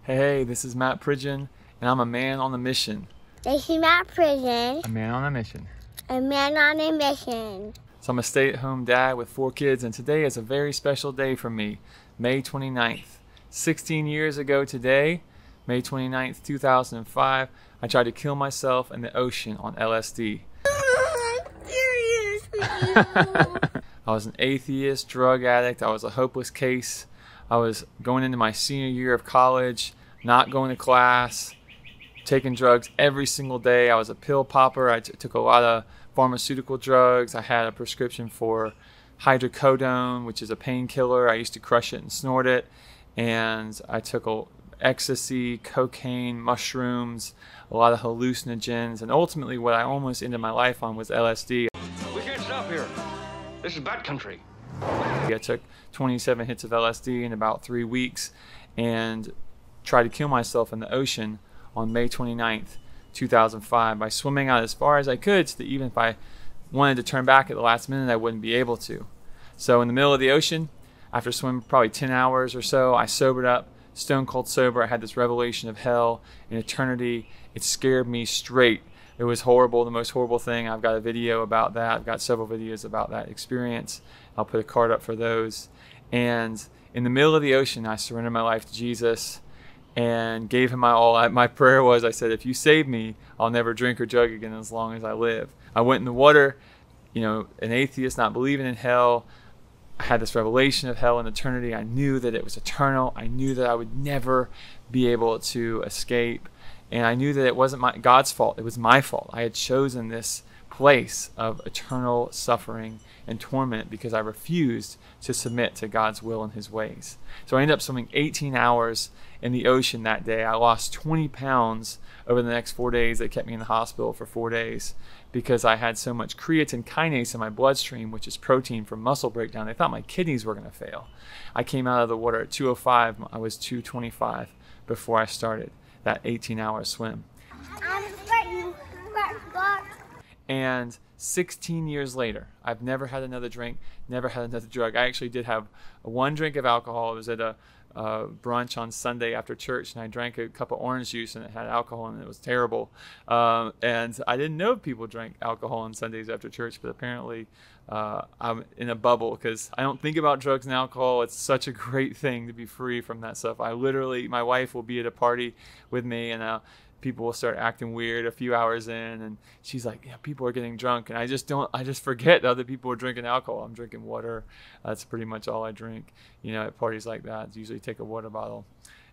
Hey, this is Matt Pridgeon, and I'm a man on a mission. This is Matt Pridgeon. A man on a mission. A man on a mission. So I'm a stay-at-home dad with 4 kids, and today is a very special day for me, May 29th. 16 years ago today, May 29th, 2005, I tried to kill myself in the ocean on LSD. I was an atheist, drug addict. I was a hopeless case. I was going into my senior year of college, not going to class, taking drugs every single day. I was a pill popper. I took a lot of pharmaceutical drugs. I had a prescription for hydrocodone, which is a painkiller. I used to crush it and snort it. And I took ecstasy, cocaine, mushrooms, a lot of hallucinogens. And ultimately what I almost ended my life on was LSD. We can't stop here. This is bad country. I took 27 hits of LSD in about 3 weeks and tried to kill myself in the ocean on May 29th, 2005 by swimming out as far as I could so that even if I wanted to turn back at the last minute, I wouldn't be able to. So in the middle of the ocean, after swimming probably 10 hours or so, I sobered up, stone cold sober. I had this revelation of hell and eternity. It scared me straight. It was horrible, the most horrible thing. I've got a video about that. I've got several videos about that experience. I'll put a card up for those. And in the middle of the ocean, I surrendered my life to Jesus and gave him my all. My prayer was, I said, if you save me, I'll never drink or drug again as long as I live. I went in the water, an atheist, not believing in hell. I had this revelation of hell and eternity. I knew that it was eternal. I knew that I would never be able to escape. And I knew that it wasn't God's fault. It was my fault. I had chosen this place of eternal suffering and torment because I refused to submit to God's will and his ways. So I ended up swimming 18 hours in the ocean that day. I lost 20 pounds over the next 4 days. They kept me in the hospital for 4 days because I had so much creatine kinase in my bloodstream, which is protein from muscle breakdown. They thought my kidneys were going to fail. I came out of the water at 2:05. I was 2:25 before I started that 18-hour swim. And 16 years later, I've never had another drink, never had another drug. I actually did have one drink of alcohol. It was at a brunch on Sunday after church, and I drank a cup of orange juice, and it had alcohol in it. It was terrible. And I didn't know people drank alcohol on Sundays after church, but apparently I'm in a bubble because I don't think about drugs and alcohol. It's such a great thing to be free from that stuff. My wife will be at a party with me, and people will start acting weird a few hours in, and she's like, yeah, people are getting drunk, and I just forget that other people are drinking alcohol. I'm drinking water. That's pretty much all I drink, at parties like that. I usually take a water bottle.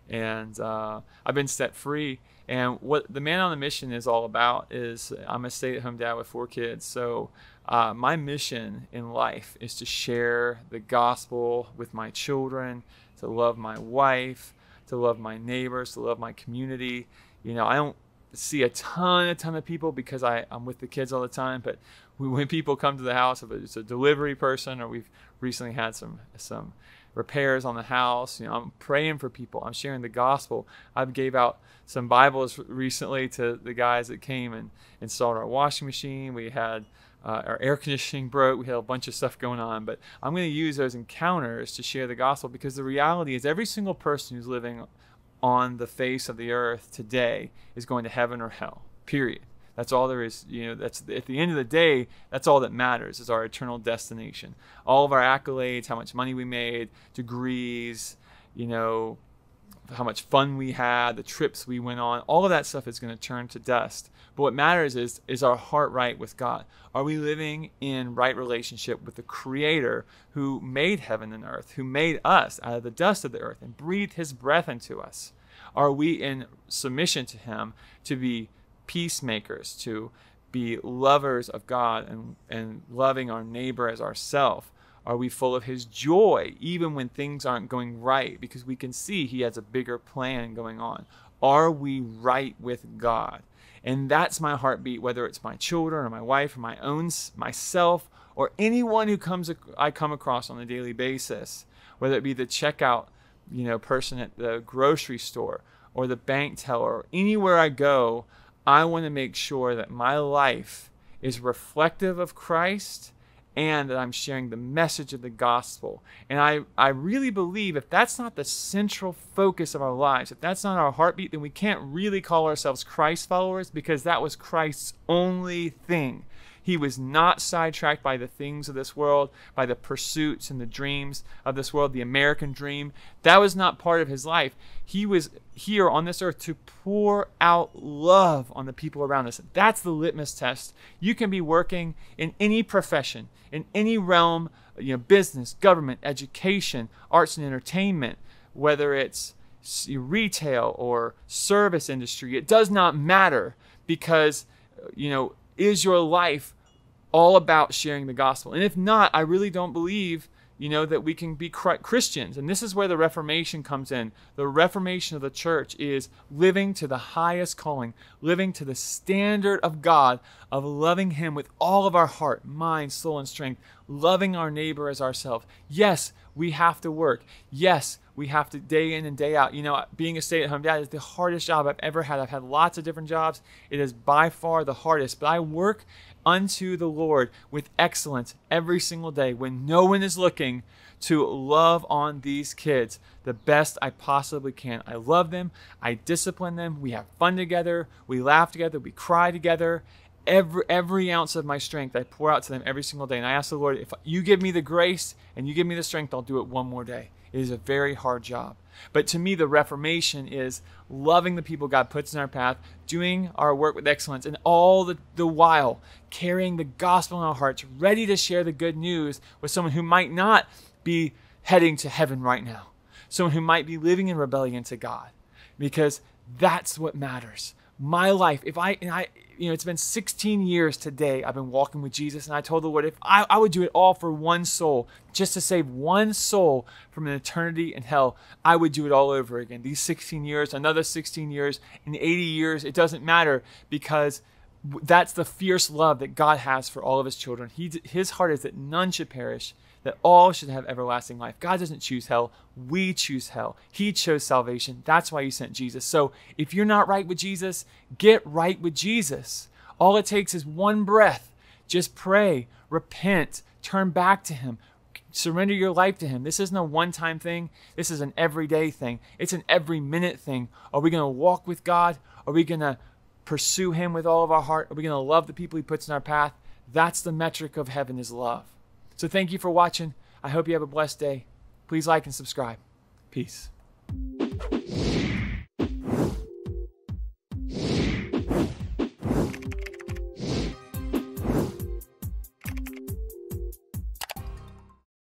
And I've been set free. And what the Man on a Mission is all about is I'm a stay-at-home dad with 4 kids. So my mission in life is to share the gospel with my children, to love my wife, to love my neighbors, to love my community. I don't see a ton of people because I'm with the kids all the time, but when people come to the house, if it's a delivery person or we've recently had some repairs on the house, I'm praying for people. I'm sharing the gospel. I gave out some Bibles recently to the guys that came and installed our washing machine. We had our air conditioning broke. We had a bunch of stuff going on, but I'm going to use those encounters to share the gospel because the reality is every single person who's living on the face of the earth today is going to heaven or hell, period. That's all there is. That's at the end of the day, that's all that matters is our eternal destination. All of our accolades, how much money we made, degrees, how much fun we had, the trips we went on, all of that stuff is going to turn to dust. But what matters is our heart right with God? Are we living in right relationship with the Creator who made heaven and earth, who made us out of the dust of the earth and breathed his breath into us? Are we in submission to him to be peacemakers, to be lovers of God and loving our neighbor as ourselves? Are we full of his joy even when things aren't going right? Because we can see he has a bigger plan going on. Are we right with God? And that's my heartbeat, whether it's my children or my wife or myself or anyone who I come across on a daily basis, whether it be the checkout person at the grocery store or the bank teller or anywhere I go. I want to make sure that my life is reflective of Christ and that I'm sharing the message of the gospel. And I really believe if that's not the central focus of our lives, if that's not our heartbeat, then we can't really call ourselves Christ followers, because that was Christ's only thing. He was not sidetracked by the things of this world, by the pursuits and the dreams of this world, the American dream. That was not part of his life. He was here on this earth to pour out love on the people around us. That's the litmus test. You can be working in any profession, in any realm, business, government, education, arts and entertainment, whether it's retail or service industry. It does not matter, because, is your life all about sharing the gospel? And if not, I really don't believe, that we can be Christians. And this is where the Reformation comes in. The Reformation of the church is living to the highest calling, living to the standard of God, of loving him with all of our heart, mind, soul, and strength, loving our neighbor as ourselves. Yes, we have to work. Yes, we have to day in and day out. Being a stay-at-home dad is the hardest job I've ever had. I've had lots of different jobs. It is by far the hardest, but I work unto the Lord with excellence every single day when no one is looking, to love on these kids the best I possibly can. I love them. I discipline them. We have fun together. We laugh together. We cry together. Every ounce of my strength I pour out to them every single day. And I ask the Lord, if you give me the grace and you give me the strength, I'll do it one more day. It is a very hard job. But to me, the Reformation is loving the people God puts in our path, doing our work with excellence, and all the while carrying the gospel in our hearts, ready to share the good news with someone who might not be heading to heaven right now, someone who might be living in rebellion to God, because that's what matters. My life, it's been 16 years today I've been walking with Jesus, and I told the Lord, if I would do it all for one soul, just to save one soul from an eternity in hell, I would do it all over again. These 16 years, another 16 years, and 80 years, it doesn't matter, because that's the fierce love that God has for all of his children. His heart is that none should perish, that all should have everlasting life. God doesn't choose hell. We choose hell. He chose salvation. That's why he sent Jesus. So if you're not right with Jesus, get right with Jesus. All it takes is one breath. Just pray, repent, turn back to him, surrender your life to him. This isn't a one-time thing. This is an everyday thing. It's an every minute thing. Are we going to walk with God? Are we going to pursue him with all of our heart? Are we going to love the people he puts in our path? That's the metric of heaven, is love. So thank you for watching. I hope you have a blessed day. Please like and subscribe. Peace.